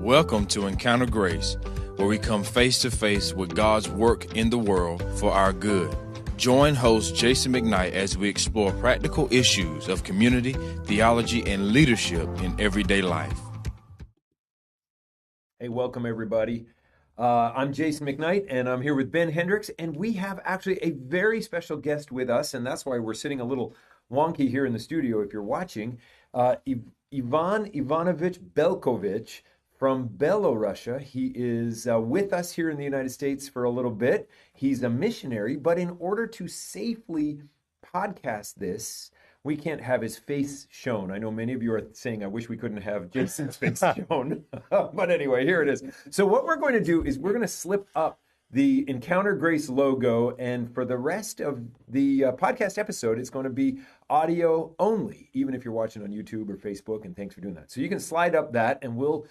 Welcome to Encounter Grace, where we come face to face with God's work in the world for our good. Join host Jason McKnight as we explore practical issues of community, theology, and leadership in everyday life. Hey, welcome everybody. I'm Jason McKnight, and I'm here with Ben Hendricks, and we have actually a very special guest with us, and that's why we're sitting a little wonky here in the studio if you're watching. Ivan Ivanovich Belkovich from Belorusse. He is with us here in the United States for a little bit. He's a missionary, but in order to safely podcast this, we can't have his face shown. I know many of you are saying, I wish we couldn't have Jason's face shown. But anyway, here it is. So what we're going to do is we're going to slip up the Encounter Grace logo, and for the rest of the podcast episode, it's going to be audio only, even if you're watching on YouTube or Facebook, and thanks for doing that. So you can slide up that, and we'll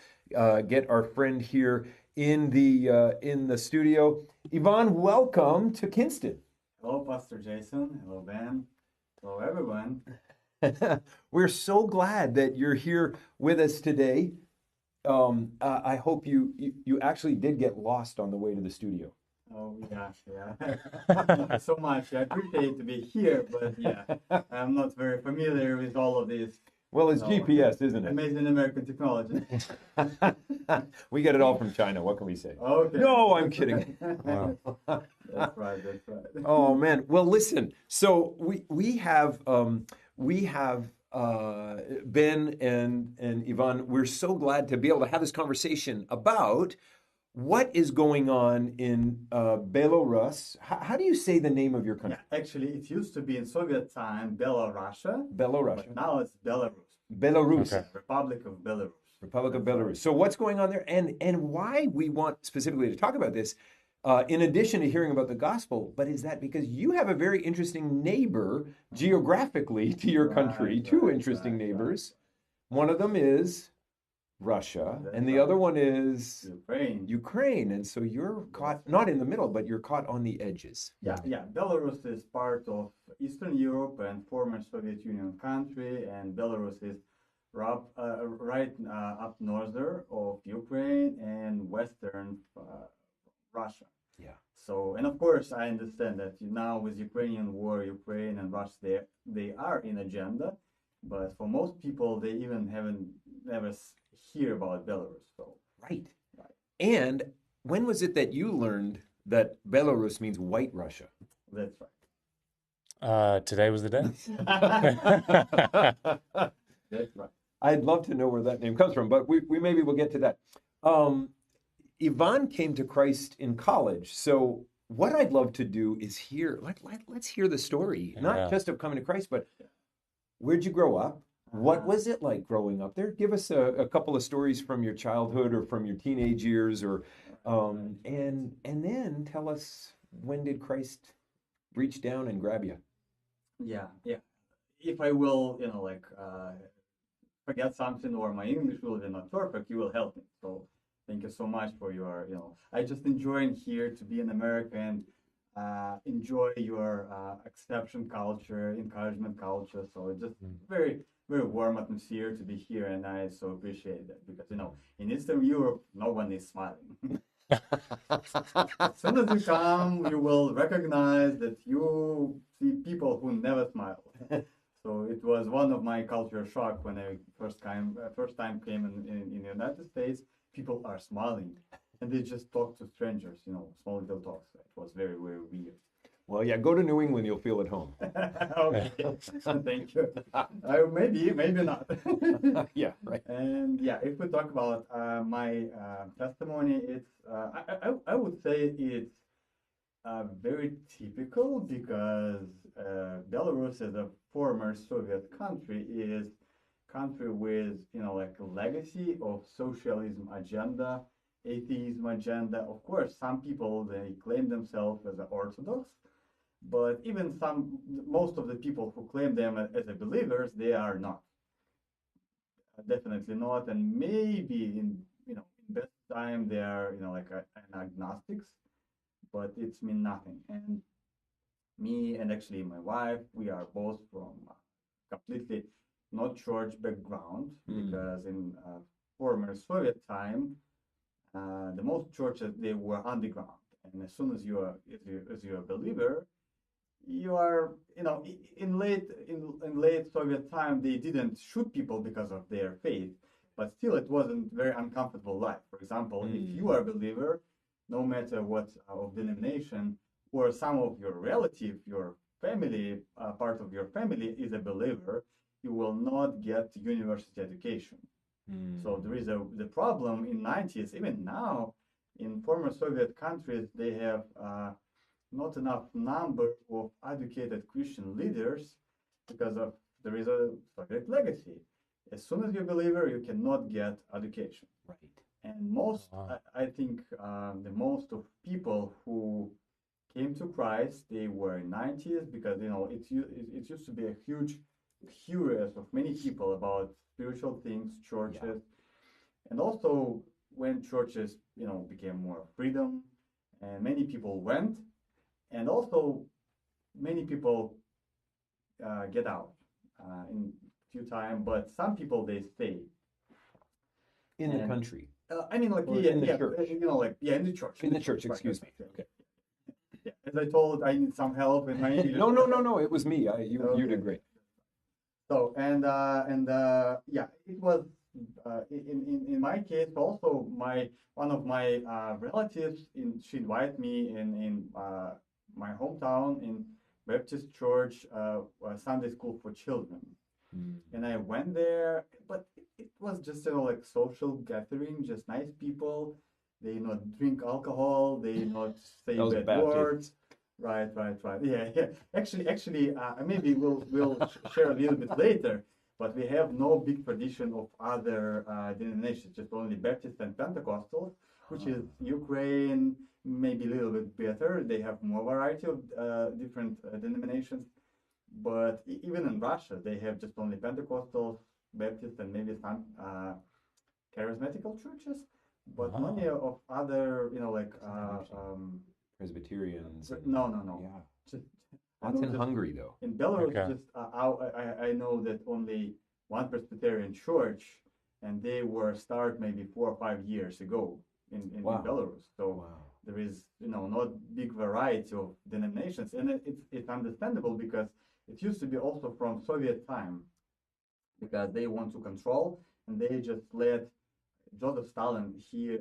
get our friend here in the studio. Ivan, welcome to Kinston. Hello, Pastor Jason. Hello, Ben. Hello, everyone. We're so glad that you're here with us today. I hope you actually did get lost on the way to the studio. Oh, yeah. So much. I appreciate to be here, but yeah, I'm not very familiar with all of this. Well, it's GPS, isn't it? Amazing American technology. We get it all from China. What can we say? Okay. No, I'm kidding. Wow. That's right. Oh man. Well, listen. So we have Ben and Ivan. We're so glad to be able to have this conversation about what is going on in Belarus. How do you say the name of your country? Yeah, actually, it used to be in Soviet time Belorusse. Belarus. Now it's Belarus. Belarus. Okay. Republic of Belarus. Republic of Belarus. So what's going on there, and why we want specifically to talk about this, in addition to hearing about the gospel, but is that because you have a very interesting neighbor geographically to your country, two interesting neighbors. One of them is Russia, and the other one is Ukraine. And so you're caught, not in the middle, but you're caught on the edges. Yeah. Belarus is part of Eastern Europe and former Soviet Union country, and Belarus is right up northern of Ukraine and western Russia. Yeah. So, and of course, I understand that now with Ukrainian war, Ukraine and Russia, they are in agenda, but for most people, they even never hear about Belarus. So. Right. And when was it that you learned that Belarus means white Russia? That's right. Today was the day. That's right. I'd love to know where that name comes from, but we maybe we'll get to that. Ivan came to Christ in college, so what I'd love to do is hear. Let's hear the story, not just of coming to Christ, but where'd you grow up? What was it like growing up there? Give us a couple of stories from your childhood or from your teenage years, or and then tell us, when did Christ reach down and grab you? Yeah. If I will, forget something or my English will be not perfect, you will help me. So thank you so much for your, I just enjoying here to be an American, enjoy your exception culture, encouragement culture. So it's just very, very warm atmosphere to be here, and I so appreciate that because, in Eastern Europe, no one is smiling. As soon as you come, you will recognize that you see people who never smile. So it was one of my culture shock when I first time came in the United States. People are smiling, and they just talk to strangers. Small little talks. It was very, very weird. Well, yeah, go to New England, you'll feel at home. Okay, thank you. Maybe not. Yeah, right. And yeah, if we talk about my testimony, it's I would say it's very typical because Belarus, as a former Soviet country, is country with a legacy of socialism agenda, atheism agenda. Of course, some people, they claim themselves as Orthodox, but even most of the people who claim them as a believers, they are not. Definitely not, and maybe in best time they are an agnostics, but it's mean nothing. And me and actually my wife, we are both from completely not church background, because in former Soviet time, the most churches, they were underground. And as soon as you're a believer, you are, in late Soviet time, they didn't shoot people because of their faith, but still it wasn't very uncomfortable life. For example, if you are a believer, no matter what of denomination, or some of your relative, your family, part of your family is a believer, you will not get university education. So there is the problem in 90s, even now, in former Soviet countries, they have not enough number of educated Christian leaders because of there is a Soviet legacy. As soon as you're a believer, you cannot get education. Right. And most, I think, the most of people who came to Christ, they were in 90s because it used to be a huge curious of many people about spiritual things, churches, and also when churches became more freedom, and many people went, and also many people get out in few time, but some people they stay in the country. I mean, like in the church. in the church. In the church, excuse me. Okay. Yeah, as I told, I need some help in my English. No. It was me. You did great. So and yeah, it was in my case also one of my relatives she invited me in my hometown in Baptist church Sunday school for children. And I went there, but it was just like social gathering, just nice people. They not drink alcohol, they not say bad words. Right. Yeah. Actually, maybe we'll share a little bit later. But we have no big tradition of other denominations, just only Baptist and Pentecostal, which is Ukraine, maybe a little bit better. They have more variety of different denominations. But even in Russia, they have just only Pentecostal, Baptist, and maybe some charismatical churches. But many of other, Presbyterians. No. Yeah. Just, That's in Hungary, though. In Belarus, I know that only one Presbyterian church, and they were started maybe 4 or 5 years ago in Belarus. So there is, not big variety of denominations, and it's understandable because it used to be also from Soviet time, because they want to control, and they just let Joseph Stalin. He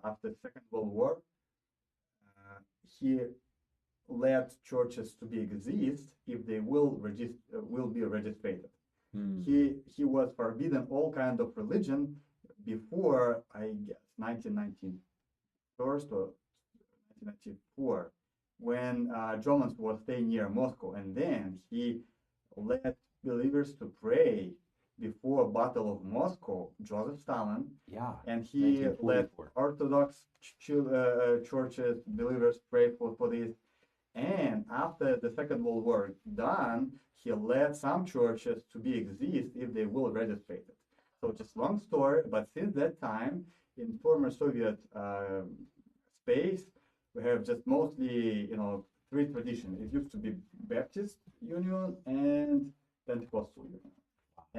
after the Second World War, he let churches to be exist if they will be registered. He was forbidden all kind of religion before, I guess, 1991 or 1994, when Germans were staying near Moscow, and then he let believers to pray before Battle of Moscow, Joseph Stalin. Yeah. And he let Orthodox churches, believers pray for this. And after the Second World War done, he let some churches to be exist if they will register it. So just long story, but since that time, in former Soviet space, we have just mostly, 3 traditions. It used to be Baptist Union and Pentecostal Union.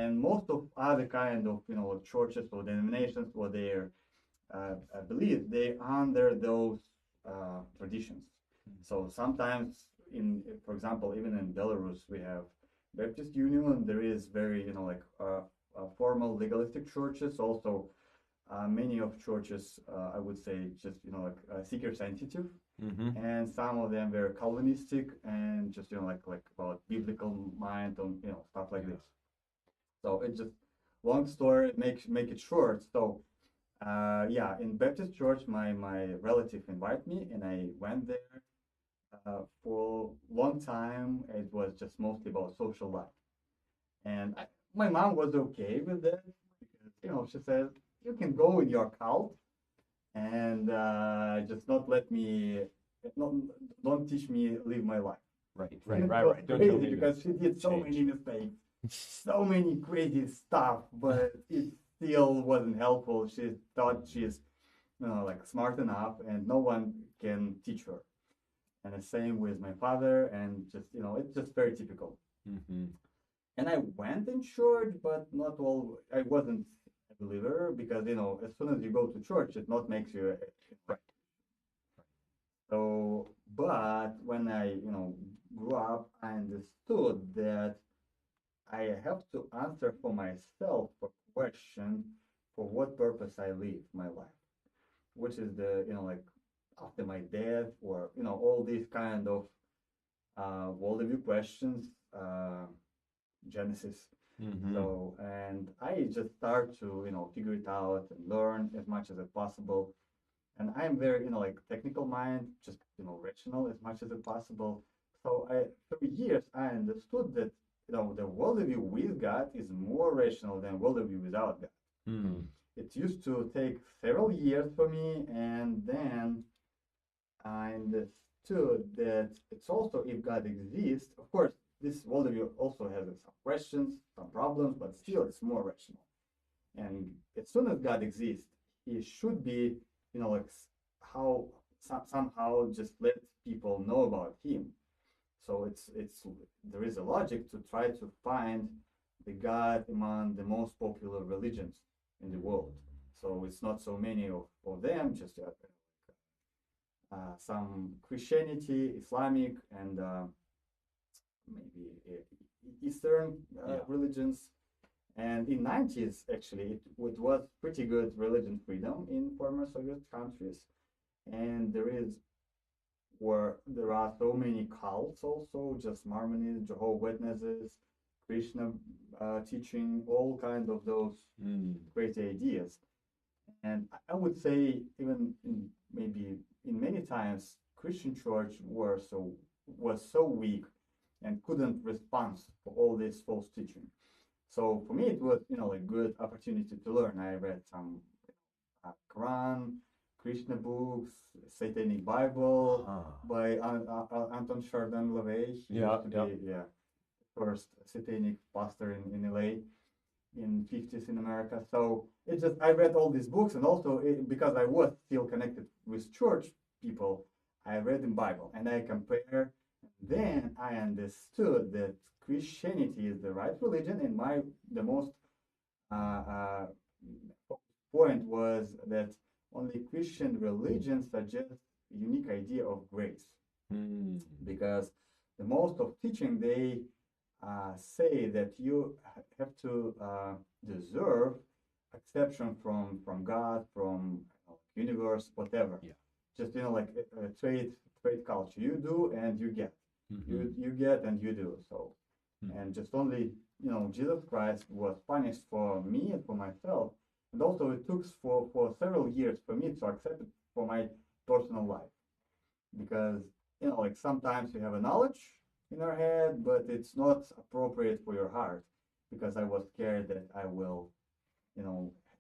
And most of other kind of, churches or denominations or their beliefs, they under those traditions. So sometimes for example, even in Belarus, we have Baptist Union. There is very, formal legalistic churches. Also, many of churches, I would say, just, seeker sensitive. And some of them were Calvinistic and just, like about biblical mind on, stuff like this. So it's just long story, make it short. So in Baptist church, my relative invited me, and I went there. For a long time, it was just mostly about social life. And my mom was okay with that because, she said, you can go in your cult and just don't teach me live my life. Right. Crazy because she did so many mistakes, so many crazy stuff, but it still wasn't helpful. She thought she's, smart enough and no one can teach her. And the same with my father, and just, it's just very typical. And I went in church, but not all. I wasn't a believer because as soon as you go to church, it not makes you a so. But when I grew up, I understood that I have to answer for myself a question for what purpose I live my life, which is the like after my death or all these kind of worldview questions, Genesis. So, and I just start to, figure it out and learn as much as possible. And I'm very, like technical mind, just, rational as much as possible. So through years, I understood that, the worldview with God is more rational than worldview without God. It used to take several years for me, and then I understood that it's also if God exists, of course, this worldview also has some questions, some problems, but still it's more rational. And as soon as God exists, He should be, like how somehow just let people know about Him. So it's there is a logic to try to find the God among the most popular religions in the world. So it's not so many of them, just some Christianity, Islamic, and maybe Eastern religions. And in 90s, actually, it was pretty good religion freedom in former Soviet countries. And there are so many cults also, just Mormonism, Jehovah's Witnesses, Krishna teaching, all kinds of those crazy ideas. And I would say even maybe in many times Christian church was so weak and couldn't respond to all this false teaching. So for me, it was a good opportunity to learn. I read some Quran, Krishna books, Satanic Bible by Anton Chardin LaVey. He used to be first satanic pastor in LA in 50s in America. So it's just I read all these books, and also because I was still connected with church people, I read the Bible and I compare. Then I understood that Christianity is the right religion, and the most point was that only Christian religion suggests unique idea of grace, because the most of teaching they say that you have to deserve acceptance from God, from universe, whatever. Just like a trade culture. You do and you get. You get and you do. So, and just only Jesus Christ was punished for me and for myself, and also it took for several years for me to accept it for my personal life, because like sometimes you have a knowledge in your head, but it's not appropriate for your heart, because I was scared that I will,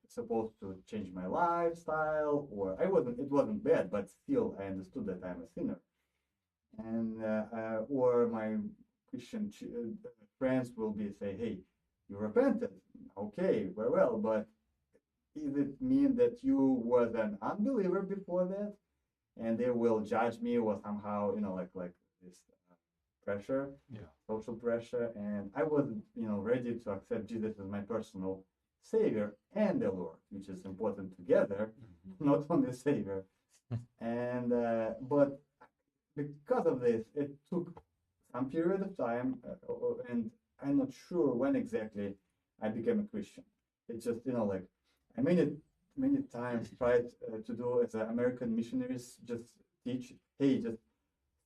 supposed to change my lifestyle, or it wasn't bad, but still I understood that I'm a sinner. And or my Christian friends will say, hey, you repented. Okay, very well, but does it mean that you was an unbeliever before that? And they will judge me, or somehow, like this pressure, social pressure. And I wasn't, ready to accept Jesus as my personal Savior and the Lord, which is important together, not only Savior. And but because of this, it took some period of time, and I'm not sure when exactly I became a Christian. It's just, like I many times tried to do as American missionaries, just teach, hey, just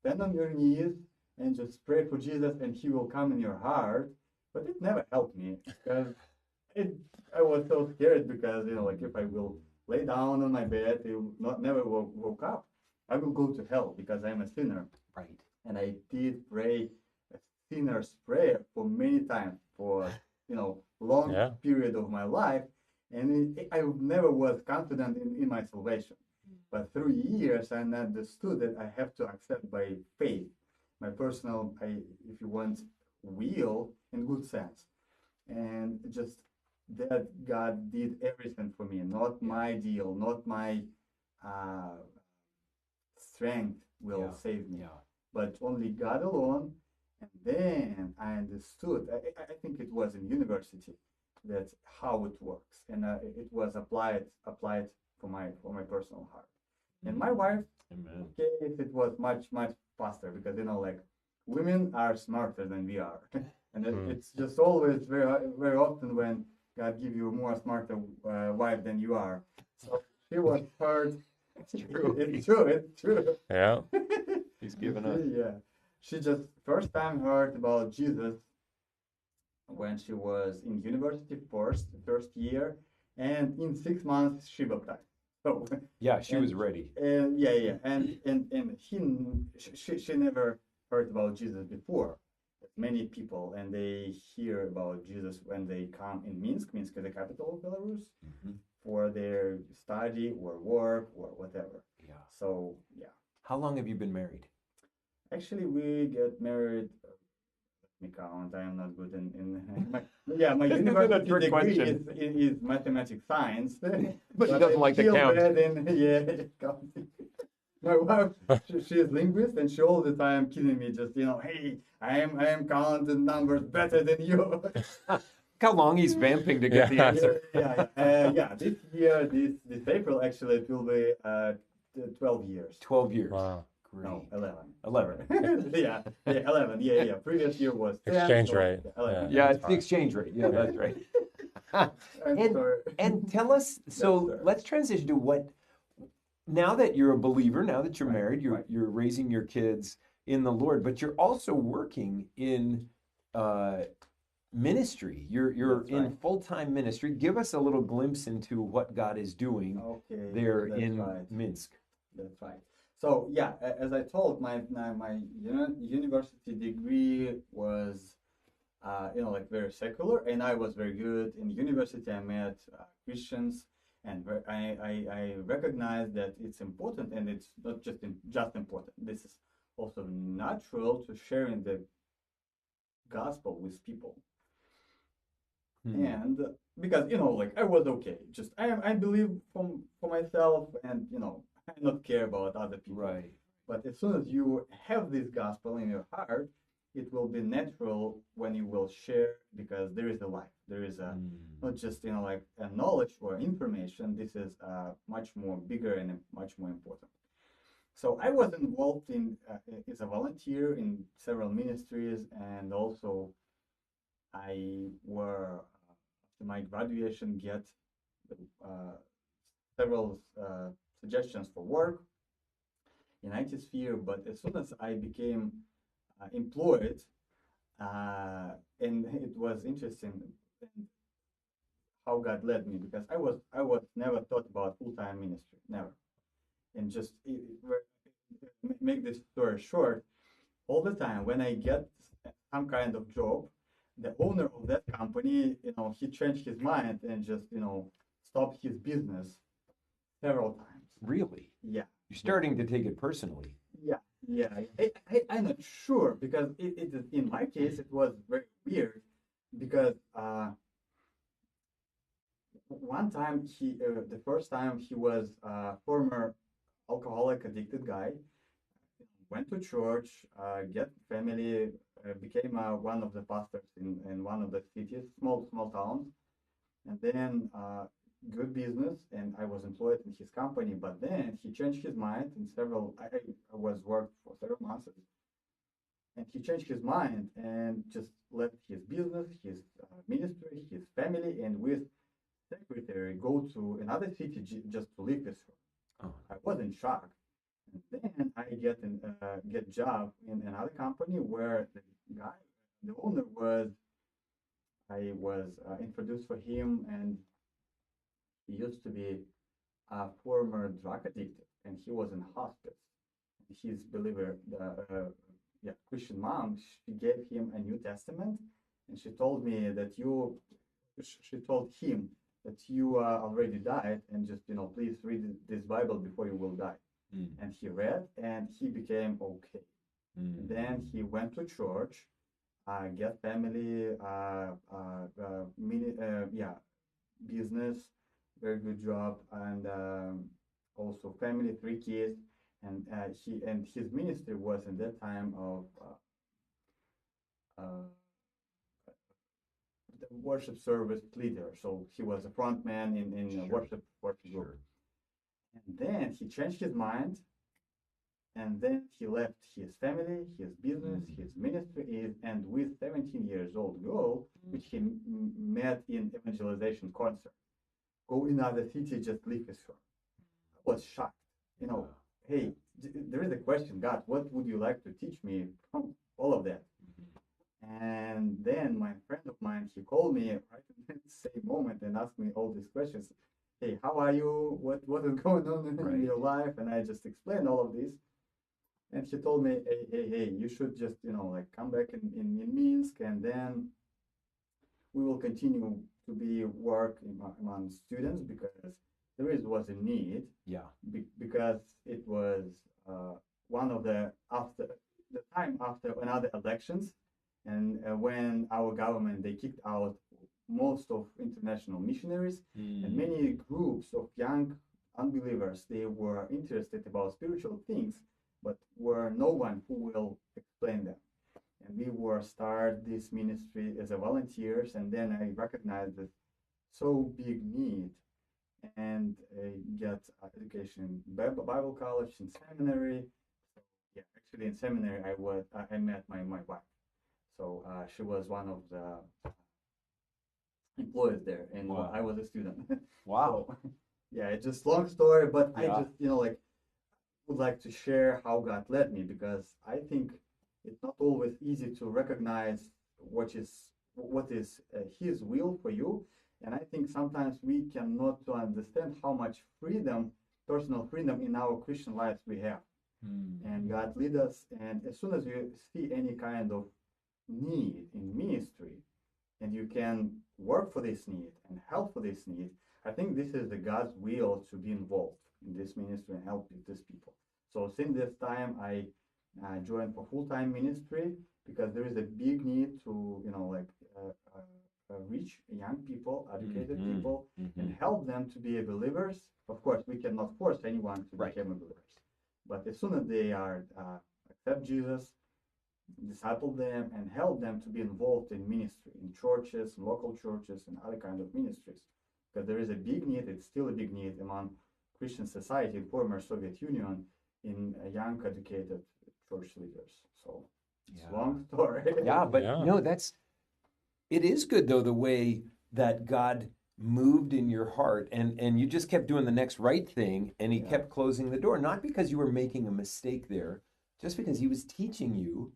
stand on your knees and just pray for Jesus, and He will come in your heart. But it never helped me, because I was so scared, because like if I will lay down on my bed, I will never woke up. I will go to hell because I'm a sinner. Right. And I did pray a sinner's prayer for many times for long period of my life, and I never was confident in my salvation. But through years, I understood that I have to accept by faith, my personal, if you want, will in good sense, and just that God did everything for me, not my deal, not my strength will save me, but only God alone. And then I understood, I think it was in university, that's how it works, and it was applied for my personal heart. And my wife, Amen. okay, it was much faster, because like women are smarter than we are, and it's just always very often when God give you a more smarter wife than you are. So she was hurt. It's true. It's true. It's true. Yeah. He's given us. Yeah. She just first time heard about Jesus when she was in university first year, and in 6 months she baptized. So Yeah, she was ready. and yeah, and she never heard about Jesus before. Many people, and they hear about Jesus when they come in Minsk. Minsk is the capital of Belarus, for their study or work or whatever. Yeah. So yeah, How long have you been married? actually we get married. Let me count. I am not good in my This isn't a university trick degree question. is mathematics science, But he I'm doesn't like to still count. bad in counting. My wife, she is linguist, and she all the time kidding me, just hey, I am counting numbers better than you. How long he's vamping to get the answer. Yeah. This year, this April, actually, it will be 12 years. 12 years. Wow. Great. No, 11. 11. yeah, 11. Yeah. Previous year was 10, Exchange so rate. 11. Yeah, it's the exchange rate. Yeah, that's right. I'm And- sorry. And tell us, so Yes, sir. let's transition to what, now that you're a believer, now that you're Right, married, right. you're raising your kids in the Lord, but you're also working in ministry. You're That's in right. full-time ministry. Give us a little glimpse into what God is doing Okay, there that's in right. Minsk. That's right. So yeah, as I told, my university degree was, like very secular, and I was very good in university. I met Christians, and I recognized that it's important, and it's not just important. This is also natural to sharing the gospel with people. And because like I was okay, just I believe for myself, and I not care about other people. Right. But as soon as you have this gospel in your heart, it will be natural when you will share, because there is a life. There is a not just like a knowledge or information. This is much more bigger and much more important. So I was involved in as a volunteer in several ministries, and also I were after my graduation get several suggestions for work in IT sphere. But as soon as I became employed, and it was interesting how God led me, because I was never thought about full-time ministry, never. And just make this story short, all the time when I get some kind of job, the owner of that company, he changed his mind and just stopped his business several times. Really? Yeah. You're starting to take it personally. Yeah. I'm not sure, because it in my case it was very weird, because one time the first time he was a former alcoholic addicted guy, went to church, get family, became one of the pastors in one of the cities, small towns, and then good business, and I was employed in his company. But then he changed his mind in I was worked for several months, and he changed his mind and just left his business, his ministry, his family, and with secretary go to another city just to live with her. Oh. I was in shock. And then I get job in another company where the owner I was introduced for him, and he used to be a former drug addicted, and he was in hospice. His believer, Christian mom, she gave him a New Testament, and she told him that you already died, and just please read this Bible before you will die. And he read, and he became okay. Then he went to church, get family, business, very good job, and also family, 3 kids, and his ministry was in that time of the worship service leader. So he was a front man in a worship group. Sure. And then he changed his mind, and then he left his family, his business, his ministry, and with 17 years old girl, which he met in evangelization concert, go in another city, just live with her. I was shocked. You know, hey, there is a question, God, what would you like to teach me from all of that? And then my friend of mine, he called me right in the same moment and asked me all these questions. Hey, how are you? What is going on in your life? And I just explained all of this. And he told me, hey, you should just, like come back in Minsk, and then we will continue to be work among students, because there was a need. Yeah. Because it was one of the time after another elections, and when our government, they kicked out most of international missionaries, and many groups of young unbelievers, they were interested about spiritual things, but were no one who will explain them. And we were start this ministry as a volunteers, and then I recognized that so big need, and get education in Bible college, in seminary. Yeah, actually in seminary I met my wife. So she was one of the employees there, and I was a student. Wow. So, yeah, it's just long story, but Yeah. I just like would like to share how God led me, because I think it's not always easy to recognize what is His will for you, and I think sometimes we cannot understand how much freedom, personal freedom in our Christian lives we have. And God lead us, and as soon as you see any kind of need in ministry, and you can work for this need and help for this need, I think this is the God's will to be involved in this ministry and help these people. So since this time, I joined for full-time ministry, because there is a big need to reach young people, educated people, and help them to be believers. Of course, we cannot force anyone to become a believer, but as soon as they are accept Jesus, disciple them, and help them to be involved in ministry, in churches, local churches, and other kind of ministries, because there is a big need. It's still a big need among Christian society in former Soviet Union in young educated church leaders. So it's a long story. Yeah, but no, it is good though, the way that God moved in your heart, and you just kept doing the next right thing, and He kept closing the door, not because you were making a mistake there, just because He was teaching you.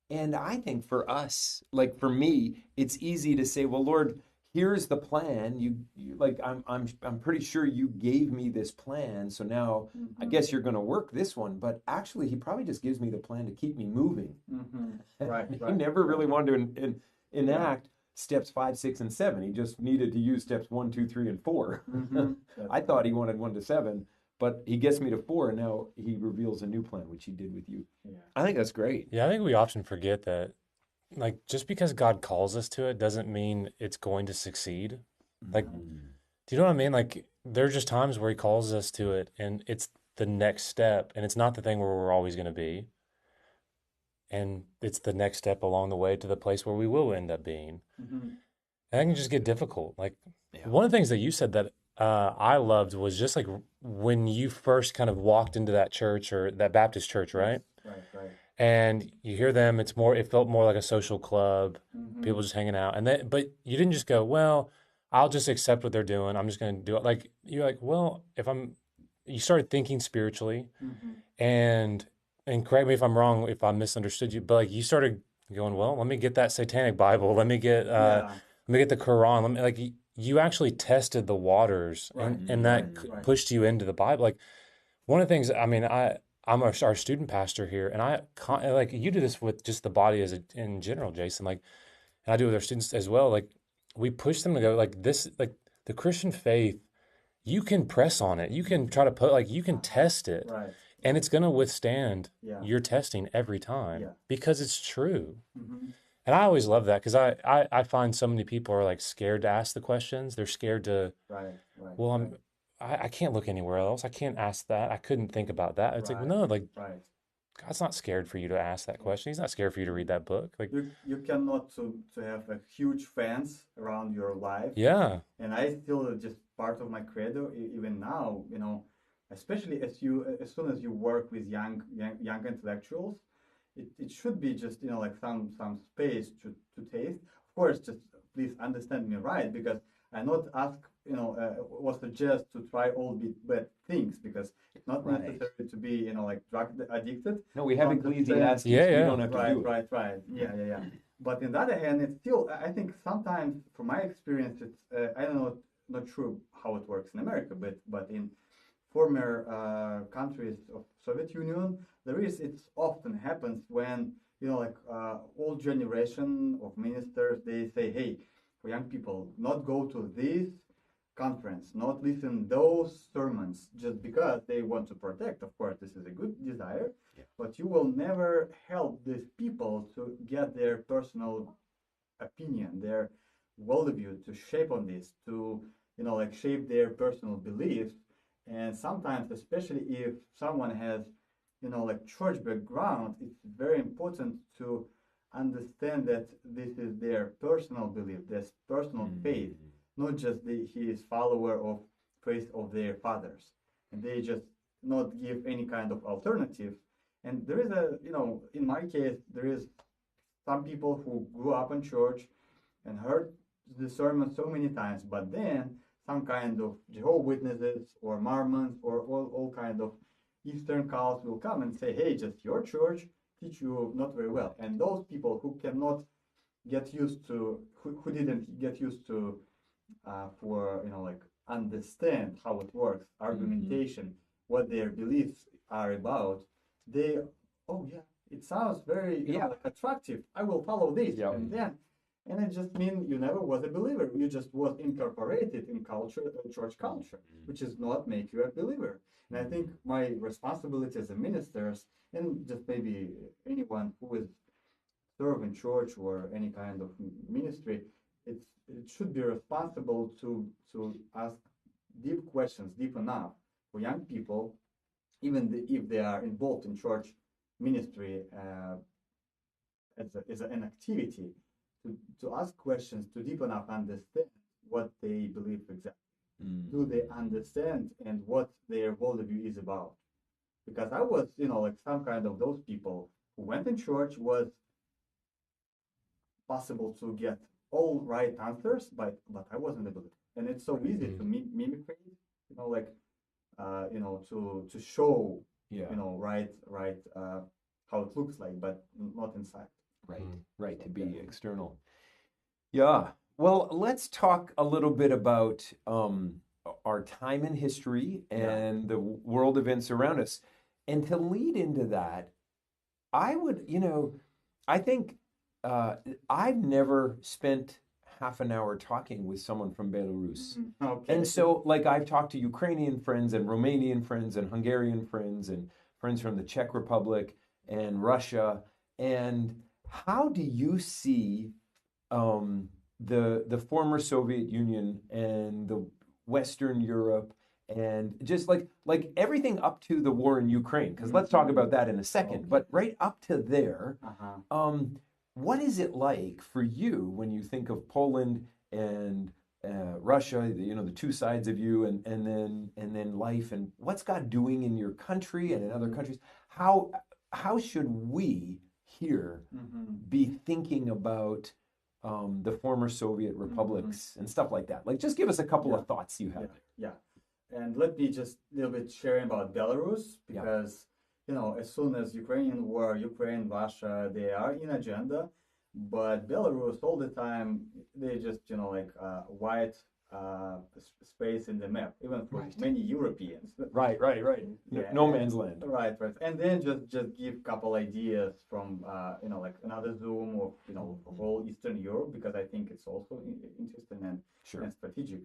And I think for us, like for me, it's easy to say, well, Lord, here's the plan. You like, I'm pretty sure you gave me this plan, so now I guess you're going to work this one. But actually, He probably just gives me the plan to keep me moving. Right. He never really wanted to enact steps 5, 6, and 7. He just needed to use steps 1, 2, 3, and 4. I thought He wanted 1 to 7, but He gets me to 4, and now He reveals a new plan, which He did with you. Yeah. I think that's great. Yeah, I think we often forget that, like, just because God calls us to it doesn't mean it's going to succeed. Like, do you know what I mean? Like, there are just times where He calls us to it, and it's the next step, and it's not the thing where we're always going to be. And it's the next step along the way to the place where we will end up being. And that can just get difficult. Like, one of the things that you said that I loved was just like when you first kind of walked into that church, or that Baptist church, right? Right. And you hear them, it felt more like a social club, people just hanging out. But you didn't just go, well, I'll just accept what they're doing, I'm just going to do it. Like, you're like, well, you started thinking spiritually, and correct me if I'm wrong, if I misunderstood you, but like you started going, well, let me get that satanic Bible, let me get the Quran, you actually tested the waters, and that pushed you into the Bible. Like, one of the things, I mean, I'm our student pastor here, and like you do this with just the body in general, Jason. Like, and I do it with our students as well. Like, we push them to go like this, like the Christian faith. You can press on it. You can try to you can test it, and it's going to withstand your testing every time because it's true. And I always love that, because I find so many people are like scared to ask the questions. They're scared to, I can't look anywhere else. I can't ask that. I couldn't think about that. It's like, no, like, God's not scared for you to ask that question. He's not scared for you to read that book. Like, You cannot to have a huge fans around your life. yeah, And I still just part of my credo even now, especially as soon as you work with young intellectuals, it should be just like some space to taste. Of course, just please understand me right, because I not ask or suggest to try all bad things, because it's not Right. necessary to be like drug addicted. No, we have Understand- Ecclesiastes. Yeah, We yeah. don't have to do it. Right. Yeah. But on the other hand, it's still, I think sometimes, from my experience, it's I don't know, not sure how it works in America, but in former countries of Soviet Union, it often happens when old generation of ministers, they say, hey, for young people, not go to this conference, not listen those sermons, just because they want to protect. Of course, this is a good desire, but you will never help these people to get their personal opinion, their worldview to shape on this, to shape their personal beliefs. And sometimes, especially if someone has church background, it's very important to understand that this is their personal belief, this personal faith, not just he is follower of faith of their fathers, and they just not give any kind of alternative. And there is in my case, there is some people who grew up in church and heard the sermon so many times, but then some kind of Jehovah's Witnesses or Mormons or all kind of Eastern cults will come and say, hey, just your church teach you not very well. And those people who cannot get used to, who didn't get used to for understand how it works, argumentation, what their beliefs are about, they, oh yeah, it sounds very attractive, I will follow this. And it just means you never was a believer, you just was incorporated in culture, church culture, which is not make you a believer. And I think my responsibility as a minister, and just maybe anyone who is serving church or any kind of ministry, it should be responsible to ask deep questions, deep enough for young people, even if they are involved in church ministry as an activity, to ask questions to deep enough understand what they believe exactly. Do they understand and what their worldview is about? Because I was, some kind of those people who went in church, was possible to get all right answers, but I wasn't able to. And it's so easy to mimicry, to show, right, how it looks like, but not inside. Right, to be external. Yeah. Well, let's talk a little bit about our time in history and the world events around us. And to lead into that, I would, I think I've never spent half an hour talking with someone from Belarus. Okay. And so, I've talked to Ukrainian friends and Romanian friends and Hungarian friends and friends from the Czech Republic and Russia. And how do you see the former Soviet Union and the Western Europe and just like everything up to the war in Ukraine? Because let's talk about that in a second. Okay. But right up to there, what is it like for you when you think of Poland and Russia? The two sides of you, and then life, and what's God doing in your country and in other countries? How should we here be thinking about the former Soviet republics and stuff like that? Like, just give us a couple of thoughts you have. Yeah. And let me just a little bit sharing about Belarus, because as soon as Ukrainian war, Ukraine, Russia, they are in agenda, but Belarus all the time, they just white space in the map, even for many Europeans. Right. Yeah. No man's land. Right. And then just give couple ideas from another zoom of whole Eastern Europe, because I think it's also interesting and strategic.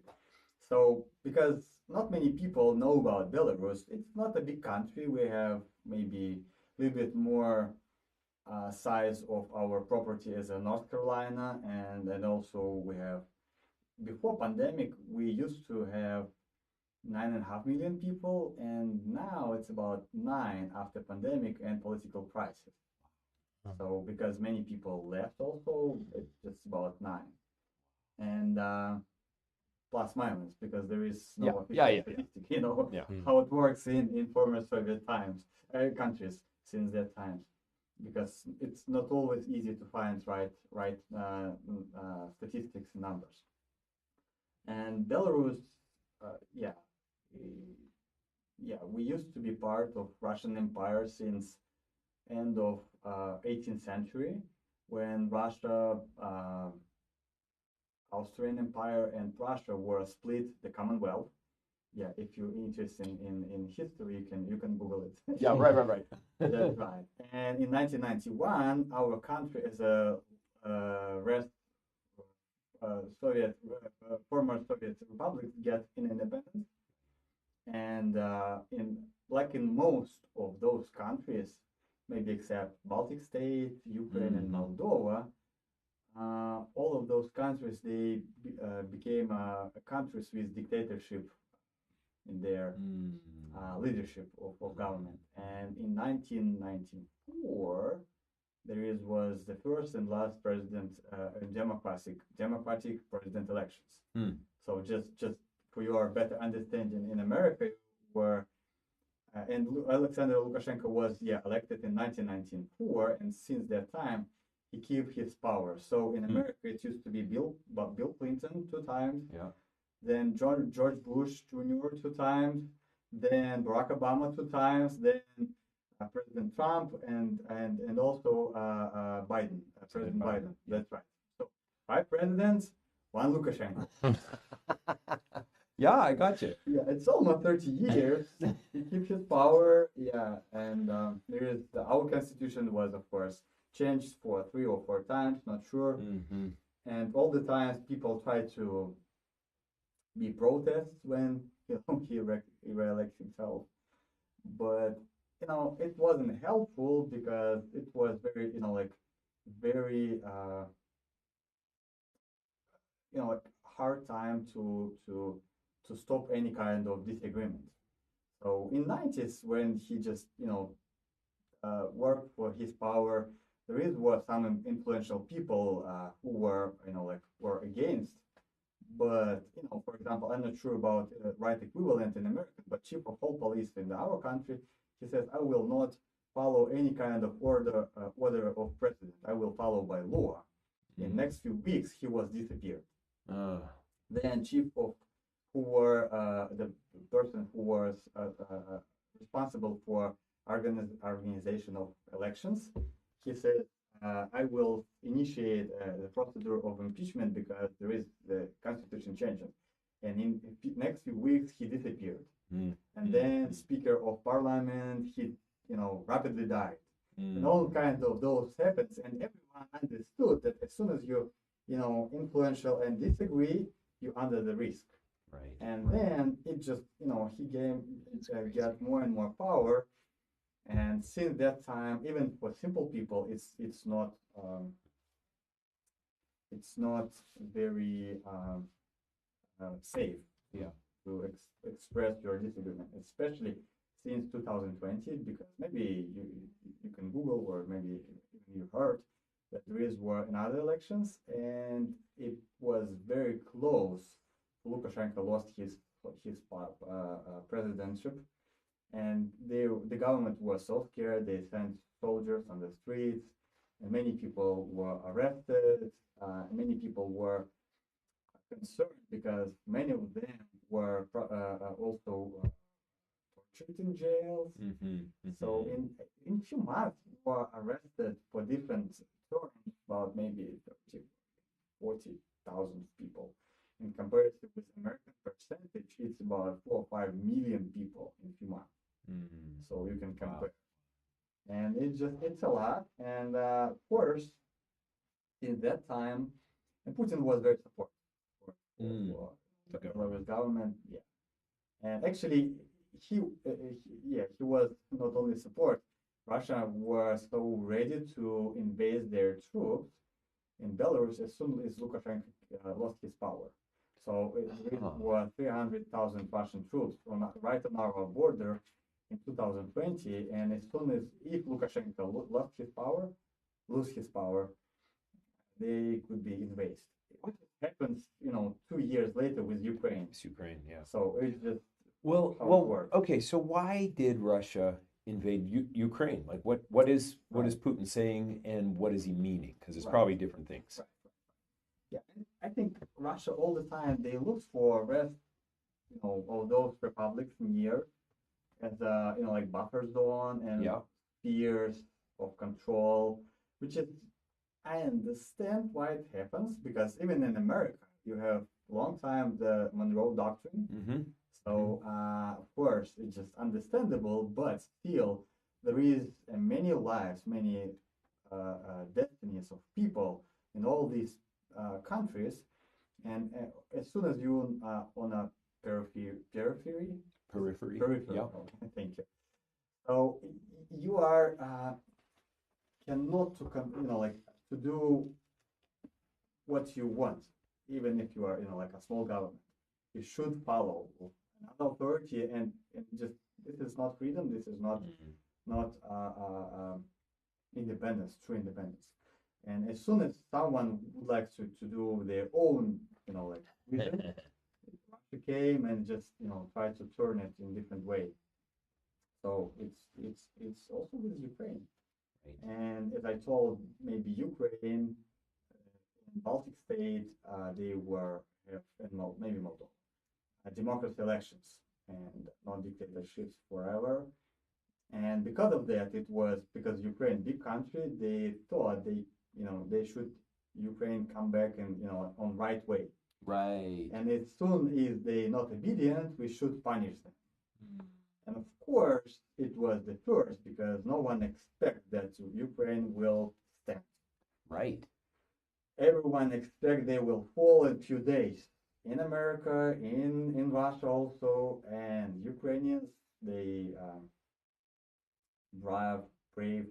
So, because not many people know about Belarus, it's not a big country. We have maybe a little bit more size of our property as a North Carolina, and also we have, before pandemic, we used to have 9.5 million people, and now it's about 9 after pandemic and political crisis. So because many people left also, it's just about 9. And plus minus, because there is no official statistic, how it works in former Soviet times, countries since that time, because it's not always easy to find right statistics and numbers. And Belarus, we used to be part of Russian Empire since end of 18th century, when Russia, Austrian Empire and Prussia were split the Commonwealth. Yeah, if you're interested in history, you can Google it. Yeah, right. That's right. And in 1991, our country as a former Soviet republic get an independence. And in most of those countries, maybe except Baltic State, Ukraine, and Moldova, all of those countries, they became countries with dictatorship in their leadership of government. And in 1994, was the first and last president in democratic president elections. So just for your better understanding, in America, where and Alexander Lukashenko was elected in 1994, and since that time he kept his power. So in America, it used to be Bill Clinton 2 times, then George Bush Jr. 2 times, then Barack Obama 2 times, then President Trump, and also Biden, President Biden. That's right. So 5 presidents, 1 Lukashenko. Yeah, I got you. Yeah, it's almost 30 years. He keeps his power. Yeah, and there is our constitution was, of course, changed for 3 or 4 times, not sure. And all the times people try to be protests when he re-elects himself. But it wasn't helpful because it was very very hard time to stop any kind of disagreement. So in 90s, when he just worked for his power, there were some influential people who were were against. But for example, I'm not sure about right equivalent in America, but chief of all police in our country, he says, I will not follow any kind of order of president. I will follow by law. In next few weeks, he was disappeared. Then chief of who were the person who was responsible for organization of elections, he said, I will initiate the procedure of impeachment because there is the constitution changing. And in next few weeks, he disappeared. And then Speaker of Parliament, he rapidly died. And all kinds of those happens, and everyone understood that as soon as you influential and disagree, you're under the risk. Right. And then it just he got more and more power. And since that time, even for simple people, it's not very safe to express your disagreement, especially since 2020, because maybe you can Google, or maybe you heard that were another elections, and it was very close. Lukashenko lost his presidentship, and the government was so scared. They sent soldiers on the streets, and many people were arrested. Many people were concerned because many of them were also tortured in jails. So in few months, were arrested for different terms, about maybe 40,000 people. In comparison with American percentage, it's about 4 or 5 million people in few months. So you can compare. And it's a lot. And of course, in that time, and Putin was very supportive for the Belarus government. Yeah. And actually, he was not only support. Russia was so ready to invade their troops in Belarus as soon as Lukashenko lost his power. So it was 300,000 Russian troops right on our border in 2020. And as soon as if Lukashenko lose his power, they could be invaded. What happens, 2 years later with Ukraine? It's Ukraine, yeah. So it's just Well, how it well, works. okay. So why did Russia invade Ukraine? Like, what is Putin saying, and what is he meaning? Because it's Right. probably different things. Right. Yeah, and I think Russia all the time they look for rest, of those republics near as a like buffer zone and Yeah. spheres of control, which is I understand why it happens because even in America you have long time the Monroe Doctrine. Mm-hmm. So of course it's just understandable, but still there is many lives, many destinies of people in all these countries, and as soon as you on a periphery, Yeah. okay, thank you. So you are cannot like to do what you want, even if you are like a small government. You should follow another authority, and just this is not freedom. This is not independence, true independence. And as soon as someone would like to do their own, like vision, Russia came and just tried to turn it in different way. So it's also with Ukraine. Right. And as I told, maybe Ukraine, Baltic state, they were maybe Moldova, democracy elections and not dictatorships forever. And because of that, it was because Ukraine, big country, they thought they should Ukraine come back and on right way. Right. And as soon as they not obedient, we should punish them. And of course, it was the first because no one expect that Ukraine will stand. Right. Everyone expect they will fall in few days. In America, in Russia also, and Ukrainians, they brave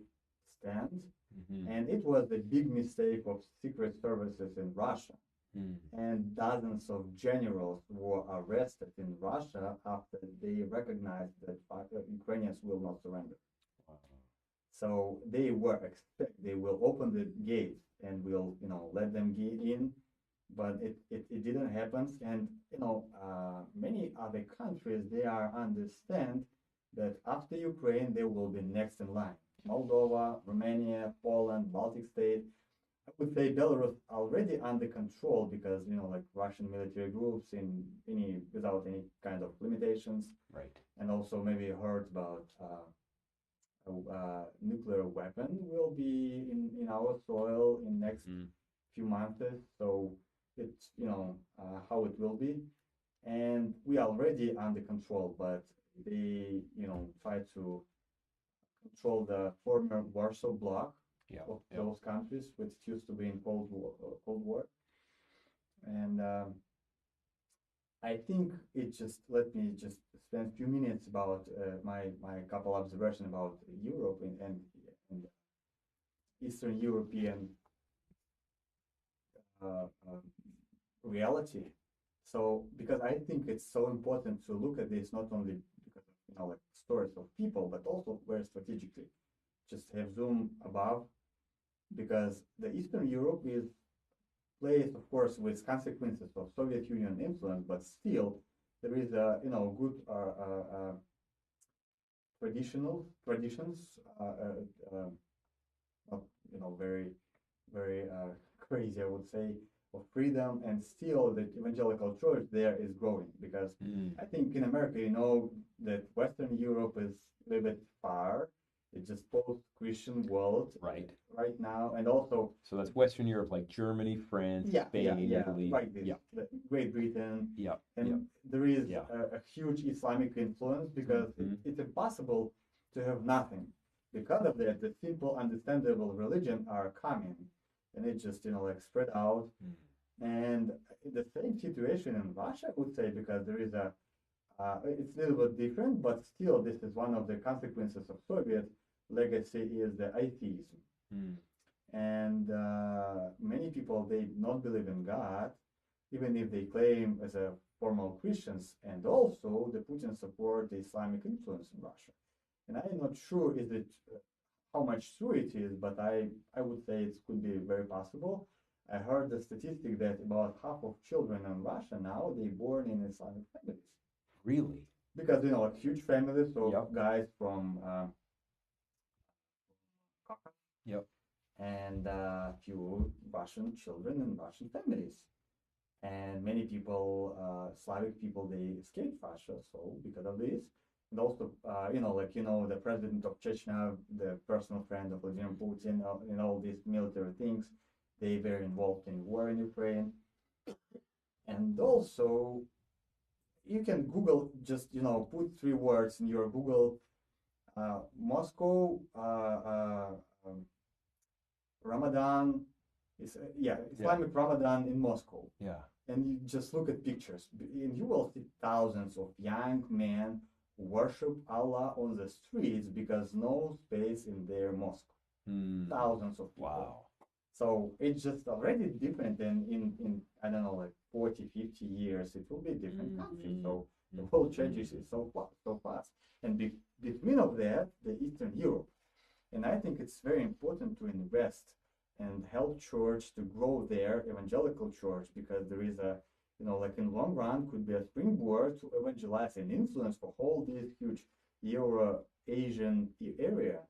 stand. Mm-hmm. And it was a big mistake of secret services in Russia. Mm. And dozens of generals were arrested in Russia after they recognized that Ukrainians will not surrender. Wow. So they were they will open the gates and will let them get in, but it didn't happen. And many other countries they are understand that after Ukraine they will be next in line. Moldova, Romania, Poland, Baltic state. I would say Belarus already under control because like Russian military groups without any kind of limitations. Right. And also maybe heard about nuclear weapon will be in our soil in next few months. So it's how it will be, and we are already under control, but they try to control the former Warsaw Bloc of those countries, which used to be in Cold War. And I think let me just spend a few minutes about my couple observation about Europe and Eastern European reality. So because I think it's so important to look at this not only because of like stories of people, but also very strategically. Just have zoom above, because the Eastern Europe is place, of course, with consequences of Soviet Union influence, but still there is a good traditions, not very very crazy, I would say, of freedom, and still the evangelical church there is growing because I think in America, that Western Europe is a little bit far. It's just post-Christian world right now, and also so that's Western Europe, like Germany, France, Spain, Italy, like this, Great Britain, and there is a huge Islamic influence because it's impossible to have nothing. Because of that, the simple, understandable religion are coming, and it just like spread out. And the same situation in Russia, I would say, because there is it's a little bit different, but still, this is one of the consequences of Soviet legacy is the atheism. And many people, they not believe in God, even if they claim as a formal Christians, and also the Putin support the Islamic influence in Russia. And I'm not sure is it how much true it is, but I would say it could be very possible. I heard the statistic that about half of children in Russia now they born in Islamic families. Really? Because like huge families of Yep. guys from Caucasus Yep. and few Russian children in Russian families. And many people, Slavic people, they escaped Russia. So because of this, and also, the president of Chechnya, the personal friend of Vladimir Putin, all these military things, they were involved in war in Ukraine. And also, you can Google, just put 3 words in your Google, Moscow, Ramadan, Islamic Ramadan in Moscow. Yeah. And you just look at pictures, and you will see thousands of young men worship Allah on the streets because no space in their mosque. Thousands of people. Wow. So it's just already different than in I don't know, like 40, 50 years, it will be a different country. So the whole changes is so fast. And between of that, the Eastern Europe. And I think it's very important to invest and help church to grow their evangelical church, because there is a, like in long run could be a springboard to evangelize and influence for whole this huge Euro-Asian area.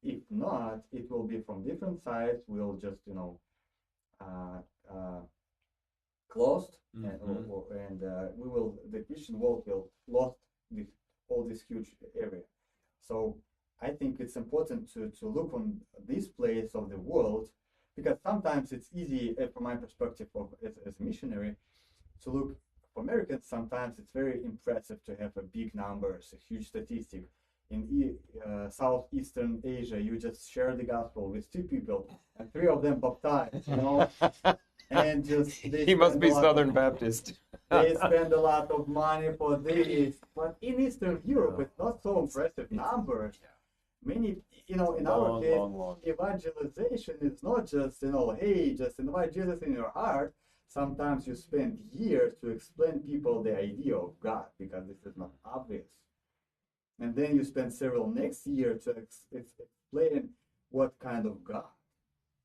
If not, it will be from different sides. We'll just, closed, and the Christian world will lost all this huge area. So I think it's important to look on this place of the world, because sometimes it's easy, from my perspective as a missionary, to look for Americans. Sometimes it's very impressive to have a big numbers, a huge statistic. In Southeastern Asia, you just share the gospel with 2 people, and 3 of them baptized, and just He must be Southern Baptist. they spend a lot of money for this. But in Eastern Europe, it's not so impressive numbers. Many, in our case, evangelization is not just, hey, just invite Jesus in your heart. Sometimes you spend years to explain people the idea of God, because this is not obvious. And then you spend several next year to explain what kind of God,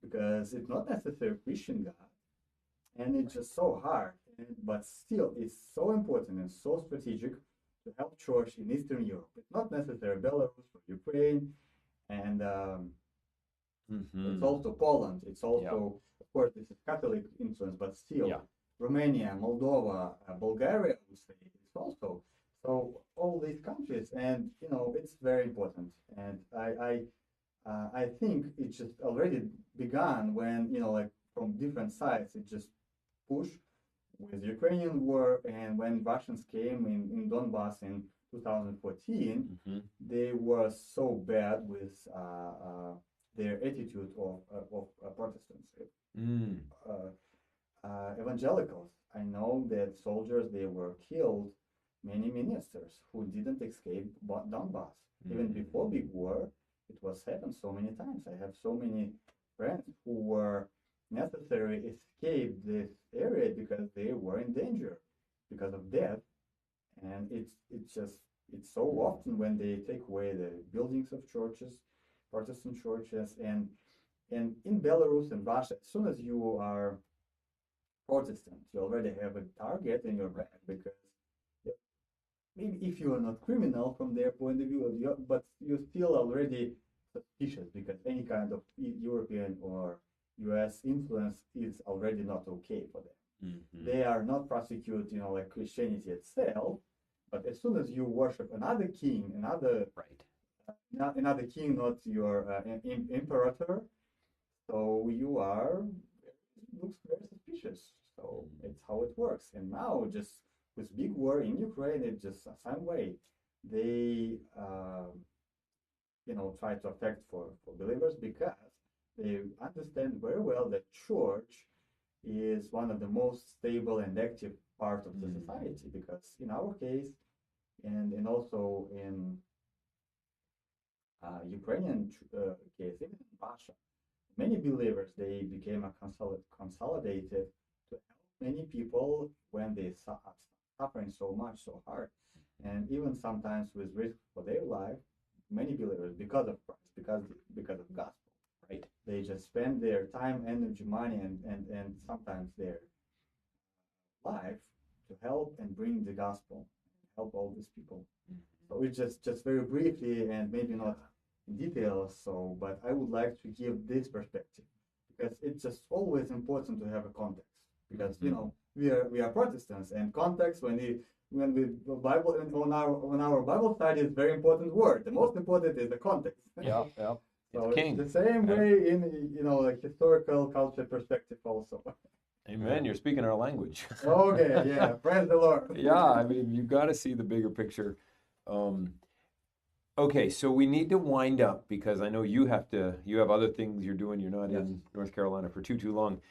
because it's not necessarily Christian God. And it's just so hard, but still it's so important and so strategic to help church in Eastern Europe. It's not necessarily Belarus or Ukraine, and it's also Poland. It's also, of course, this is Catholic influence, but still Romania, Moldova, Bulgaria, I would say, it's also. So all these countries, and it's very important. And I think it just already began when like from different sides, it just pushed with Ukrainian war, and when Russians came in Donbass in 2014, they were so bad with their attitude of Protestants, evangelicals. I know that soldiers, they were killed. Many ministers who didn't escape Donbass. Even before big war, it was happened so many times. I have so many friends who were necessarily escape this area because they were in danger because of death. And it's so often when they take away the buildings of churches, Protestant churches, and in Belarus and Russia, as soon as you are Protestant, you already have a target in your back, because maybe if you are not criminal from their point of view, but you're still already suspicious, because any kind of European or US influence is already not okay for them. They are not prosecute, like Christianity itself, but as soon as you worship another king, another king, not your imperator, so you looks very suspicious. So it's how it works. And now just with big war in Ukraine, it's just the same way. They, try to affect for believers, because they understand very well that church is one of the most stable and active part of the society. Because in our case, and also in Ukrainian case, even in Russia, many believers, they became consolidated to help many people, when they suffering so much, so hard, and even sometimes with risk for their life, many believers, because of Christ, because of gospel, Right. they just spend their time, energy, money, and sometimes their life to help and bring the gospel, help all these people. So it's just very briefly and maybe not in detail. So, but I would like to give this perspective because it's just always important to have a context. Because you know we are Protestants, and context when we Bible on our Bible study is very important word. The most important is the context. Yeah, yeah. So It's king. the same way in like historical culture perspective also. Amen. You're speaking our language. Okay, yeah, praise the Lord. Yeah, I mean, you've got to see the bigger picture. Okay, so we need to wind up because I know you have other things you're doing. You're not in North Carolina for too long.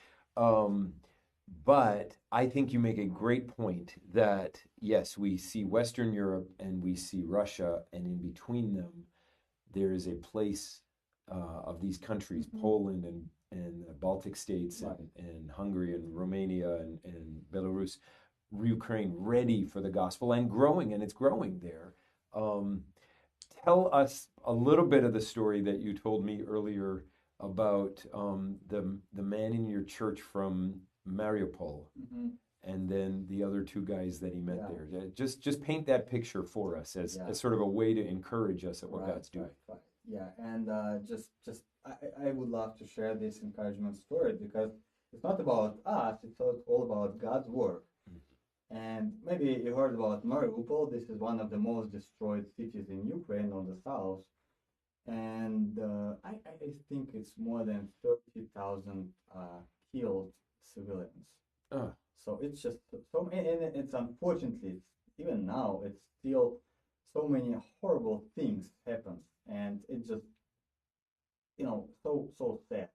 But I think you make a great point that, yes, we see Western Europe and we see Russia, and in between them, there is a place of these countries, Poland and the Baltic states and Hungary and Romania and Belarus, Ukraine, ready for the gospel and growing, and it's growing there. Tell us a little bit of the story that you told me earlier about the man in your church from Mariupol, and then the other two guys that he met there. Just paint that picture for us as sort of a way to encourage us at what God's doing. Right. Yeah, and I would love to share this encouragement story because it's not about us; it's all about God's work. And maybe you heard about Mariupol. This is one of the most destroyed cities in Ukraine on the south. And I think it's more than 30,000 killed civilians. So it's just so, and it's unfortunately, even now, it's still so many horrible things happen. And it's just, so sad.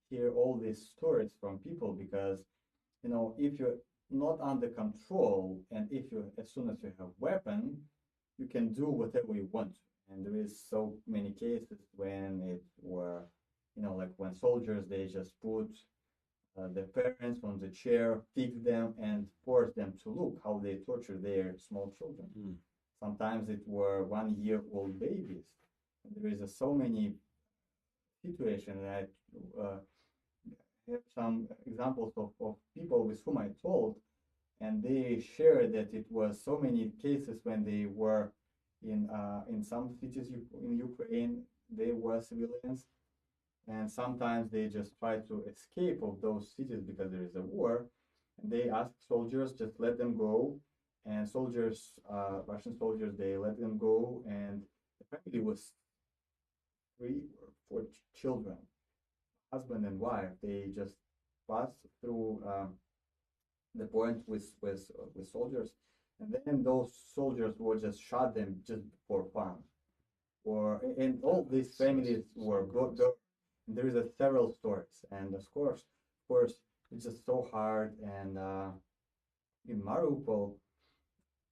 Hear all these stories from people because, if you're not under control and if you, as soon as you have weapon, you can do whatever you want. And there is so many cases when it were, like when soldiers, they just put their parents on the chair, pick them and force them to look how they torture their small children. Sometimes it were 1-year-old babies. And there is so many situations that have some examples of people with whom I told, and they shared that it was so many cases when they were in some cities in Ukraine, they were civilians, and sometimes they just try to escape of those cities because there is a war, and they ask soldiers just let them go, and soldiers, Russian soldiers, they let them go, and the family was 3 or 4 children, husband and wife. They just passed through the point with soldiers, and then those soldiers would just shot them just for fun. And all these families were good. There is several stories, and of course, it's just so hard. And in Mariupol,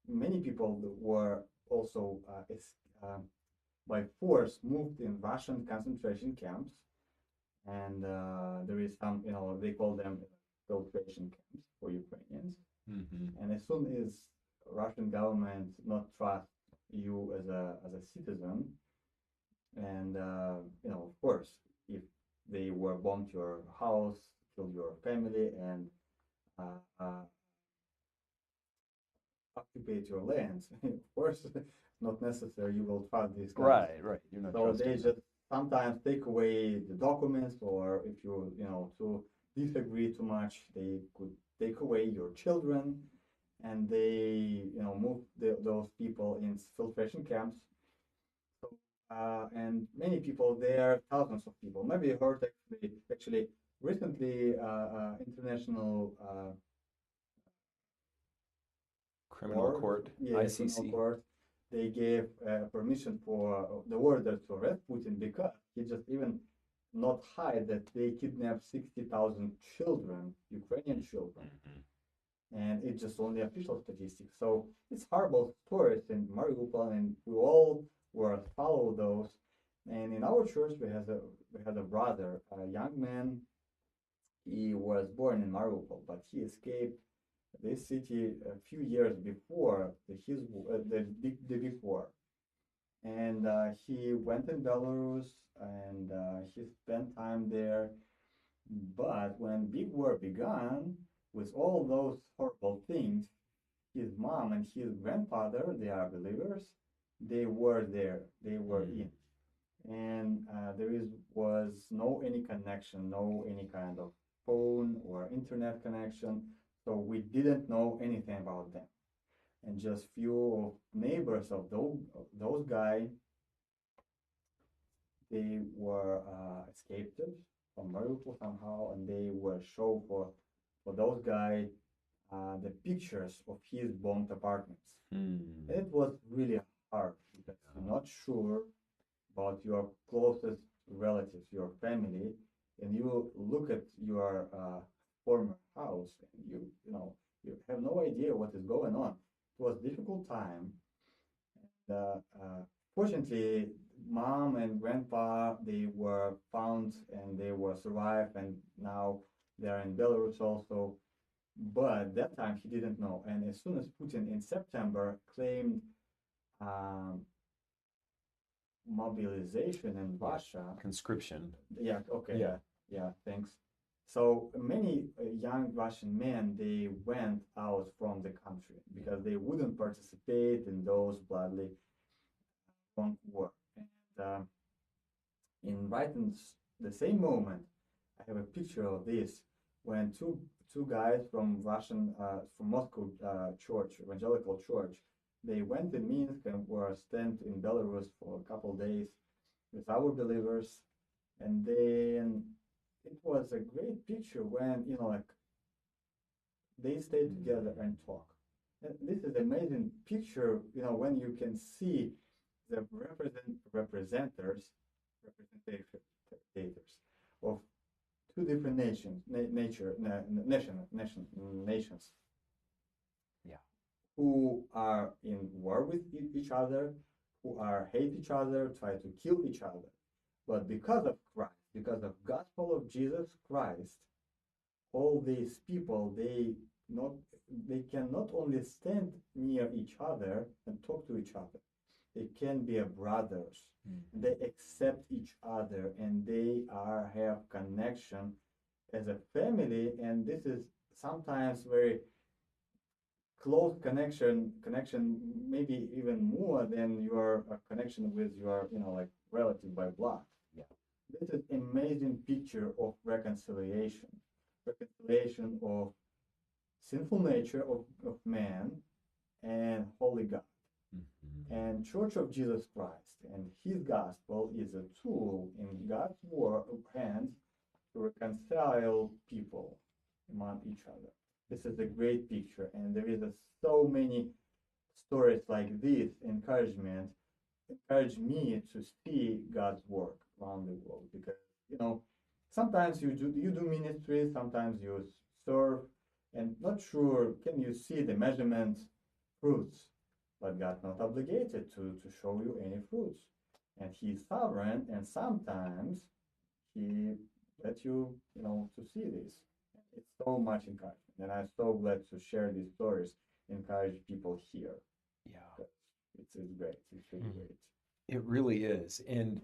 many people were also by force moved in Russian concentration camps, and there is some, they call them filtration camps for Ukrainians. And as soon as Russian government not trust you as a citizen, and of course, if they were bombed your house, killed your family, and occupy your lands, of course, not necessary you will trust these guys. Right. You're not so they just sometimes take away the documents, or if you to disagree too much, they could take away your children, and they move those people in filtration camps. So, and many people there, thousands of people. Maybe you heard actually recently international criminal court, ICC. Criminal court, they gave permission for the order to arrest Putin because he just even not hide that they kidnapped 60,000 children, Ukrainian children. And it's just only official statistics. So it's horrible stories in Mariupol, and we all were follow those. And in our church, we had a brother, a young man. He was born in Mariupol, but he escaped this city a few years before the big war. And he went in Belarus, and he spent time there. But when big war began, with all those horrible things, his mom and his grandfather, they are believers, they were there, they were in. And was no any connection, no any kind of phone or internet connection, so we didn't know anything about them. And just few neighbors of those guys, they were escaped from Mariupol somehow, and they were show for those guys the pictures of his bombed apartments. It was really hard because you're not sure about your closest relatives, your family, and you look at your former house, and you have no idea what is going on. It was a difficult time. And, fortunately, mom and grandpa, they were found and they were survived, and now they are in Belarus also. But that time he didn't know. And as soon as Putin in September claimed mobilization in Russia. Conscription. Yeah, okay. Yeah, thanks. So many young Russian men, they went out from the country because they wouldn't participate in those bloody long war. And in the same moment, I have a picture of this when two guys from Moscow church, evangelical church, they went to Minsk and were staying in Belarus for a couple of days with our believers, and then it was a great picture when they stayed together and talk. And this is an amazing picture, when you can see the representatives of two different nations, nations. Yeah. Who are in war with each other, who hate each other, try to kill each other. But because of Christ, because of gospel of Jesus Christ, all these people, they can not only stand near each other and talk to each other, they can be brothers. Mm-hmm. They accept each other, and they have connection as a family. And this is sometimes very close connection, maybe even more than your connection with your relative by blood. Yeah. This is amazing picture of reconciliation of sinful nature of man and holy God. Mm-hmm. And Church of Jesus Christ and his gospel is a tool in God's hands to reconcile people among each other. This is a great picture, and there is so many stories like this. Encourage me to see God's work around the world, because sometimes you do ministry, sometimes you serve, and not sure can you see the measurement fruits, but God not obligated to show you any fruits, and He's sovereign, and sometimes He lets you to see this. It's so much encouragement, and I'm so glad to share these stories, encourage people here. Yeah, it's great. It's really great. It really is, and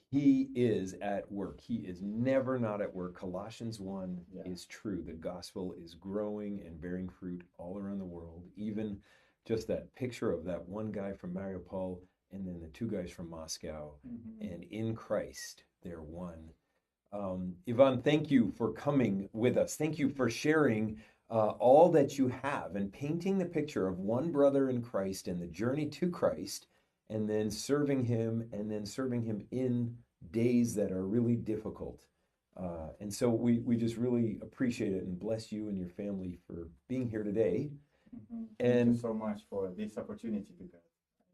he is at work. He is never not at work. Colossians 1 is true. The gospel is growing and bearing fruit all around the world. Even just that picture of that one guy from Mariupol and then the two guys from Moscow, and in Christ they're one. Ivan, thank you for coming with us. Thank you for sharing all that you have and painting the picture of one brother in Christ and the journey to Christ, and then serving him in days that are really difficult. And so we just really appreciate it and bless you and your family for being here today. Mm-hmm. Thank you so much for this opportunity, because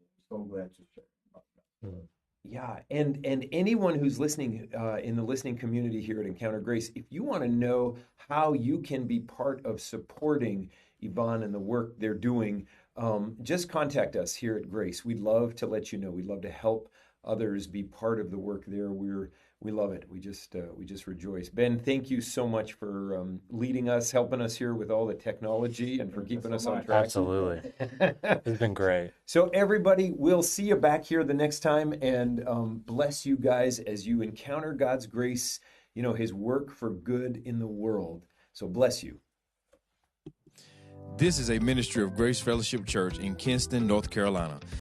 I'm so glad to share about that. Mm-hmm. Yeah, and anyone who's listening in the listening community here at Encounter Grace, if you want to know how you can be part of supporting Ivan and the work they're doing, just contact us here at Grace. We'd love to let you know. We'd love to help others be part of the work there. We're We love it. We just rejoice. Ben, thank you so much for leading us, helping us here with all the technology, and for keeping us on track. Absolutely. It's been great. So everybody, we'll see you back here the next time, and bless you guys as you encounter God's grace, his work for good in the world. So bless you. This is a ministry of Grace Fellowship Church in Kinston, North Carolina.